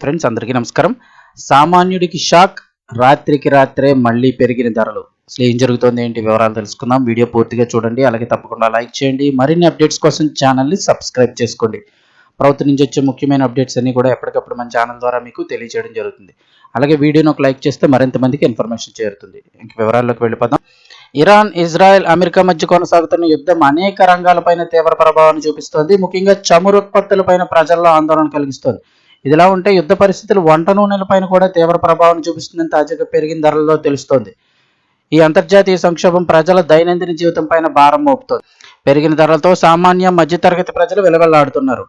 Friends అందరికీ నమస్కారం. సామాన్యుడికి షాక్, రాత్రికి రాత్రే మళ్ళీ పెరిగిన ధరలు. అసలు ఏం జరుగుతుంది, ఏంటి వివరాలు తెలుసుకుందాం. వీడియో పూర్తిగా చూడండి, అలాగే తప్పకుండా లైక్ చేయండి. మరిన్ని అప్డేట్స్ కోసం ఛానల్ని సబ్స్క్రైబ్ చేసుకోండి. ప్రభుత్వం నుంచి వచ్చే ముఖ్యమైన అప్డేట్స్ అన్ని కూడా ఎప్పటికప్పుడు మన ఛానల్ ద్వారా మీకు తెలియజేయడం జరుగుతుంది. అలాగే వీడియోని ఒక లైక్ చేస్తే మరింత మందికి ఇన్ఫర్మేషన్ చేరుతుంది. ఇంక వివరాల్లోకి వెళ్ళిపోదాం. ఇరాన్, ఇజ్రాయెల్, అమెరికా మధ్య కొనసాగుతున్న యుద్ధం అనేక రంగాలపైన తీవ్ర ప్రభావాన్ని చూపిస్తోంది. ముఖ్యంగా చమురు ఉత్పత్తులపైన ప్రజల్లో ఆందోళన కలిగిస్తోంది. ఇదిలా ఉంటే యుద్ధ పరిస్థితులు వంట నూనెలపైన కూడా తీవ్ర ప్రభావం చూపిస్తుందని తాజాగా పెరిగిన ధరల్లో తెలుస్తోంది. ఈ అంతర్జాతీయ సంక్షోభం ప్రజల దైనందిన జీవితం పైన భారం మోపుతోంది. పెరిగిన ధరలతో సామాన్య మధ్యతరగతి ప్రజలు విలవెల్లాడుతున్నారు.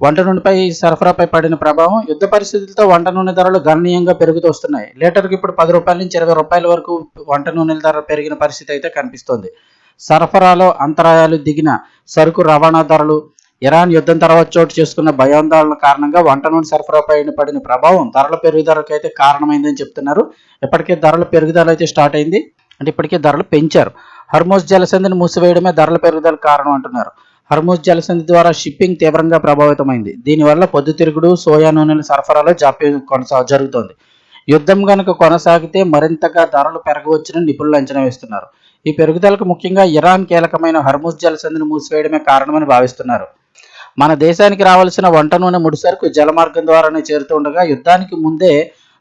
వంట నూనెపై సరఫరాపై పడిన ప్రభావం. యుద్ధ పరిస్థితులతో వంట నూనె ధరలు గణనీయంగా పెరుగుతూ వస్తున్నాయి. లీటర్కి ఇప్పుడు 10 రూపాయల నుంచి 20 రూపాయల వరకు వంట నూనెల ధర పెరిగిన పరిస్థితి అయితే కనిపిస్తోంది. సరఫరాలో అంతరాయాలు, దిగిన సరుకు రవాణా ధరలు, ఇరాన్ యుద్ధం తర్వాత చోటు చేసుకున్న భయాందోళన కారణంగా వంట నూనె సరఫరాపై పడిన ప్రభావం ధరల పెరుగుదలకు అయితే కారణమైందని చెప్తున్నారు. ఇప్పటికే ధరల పెరుగుదల అయితే స్టార్ట్ అయింది. అంటే ఇప్పటికే ధరలు పెంచారు. హర్మోజ్ జలసంధిని మూసివేయడమే ధరల పెరుగుదల కారణం అంటున్నారు. హర్మోజ్ జలసంధి ద్వారా షిప్పింగ్ తీవ్రంగా ప్రభావితమైంది. దీనివల్ల పొద్దుతిరుగుడు, సోయా నూనెల సరఫరాలో జాప్యం జరుగుతోంది. యుద్ధం కనుక కొనసాగితే మరింతగా ధరలు పెరగవచ్చని నిపుణులు అంచనా వేస్తున్నారు. ఈ పెరుగుదలకు ముఖ్యంగా ఇరాన్ కీలకమైన హర్మోజ్ జలసంధిని మూసివేయడమే కారణమని భావిస్తున్నారు. మన దేశానికి రావాల్సిన వంట నూనె ముడిసరుకు జలమార్గం ద్వారానే చేరుతుండగా యుద్ధానికి ముందే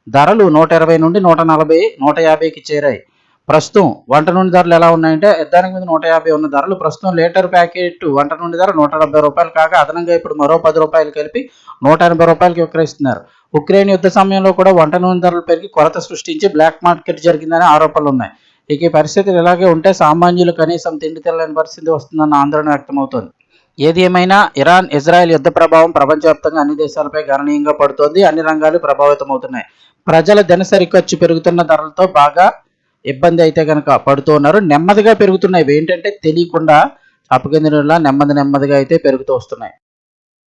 ధరలు 120 నుండి 140, 150కి చేరాయి. ప్రస్తుతం వంట నూనె ధరలు ఎలా ఉన్నాయంటే, యుద్ధానికి ముందు 150 ఉన్న ధరలు ప్రస్తుతం లీటర్ ప్యాకెట్ వంట నూనె ధర 170 రూపాయలు కాగా అదనంగా ఇప్పుడు మరో 10 రూపాయలు కలిపి 180 రూపాయలకి విక్రయిస్తున్నారు. ఉక్రెయిన్ యుద్ధ సమయంలో కూడా వంట నూనె ధరలు పెరిగి కొరత సృష్టించి బ్లాక్ మార్కెట్ జరిగిందనే ఆరోపణలు ఉన్నాయి. ఇక ఈ పరిస్థితులు ఇలాగే ఉంటే సామాన్యులు కనీసం తిండి తినలేని పరిస్థితి వస్తుందన్న ఆందోళన వ్యక్తమవుతోంది. ఏది ఏమైనా ఇరాన్, ఇజ్రాయెల్ యుద్ధ ప్రభావం ప్రపంచవ్యాప్తంగా అన్ని దేశాలపై గణనీయంగా పడుతోంది. అన్ని రంగాలు ప్రభావితమవుతున్నాయి. ప్రజల దినసరి ఖర్చు పెరుగుతున్న ధరలతో బాగా ఇబ్బంది అయితే కనుక పడుతూ ఉన్నారు. నెమ్మదిగా పెరుగుతున్నాయి. ఏంటంటే తెలియకుండా అపకేంద్రంలా నెమ్మదిగా అయితే పెరుగుతూ వస్తున్నాయి.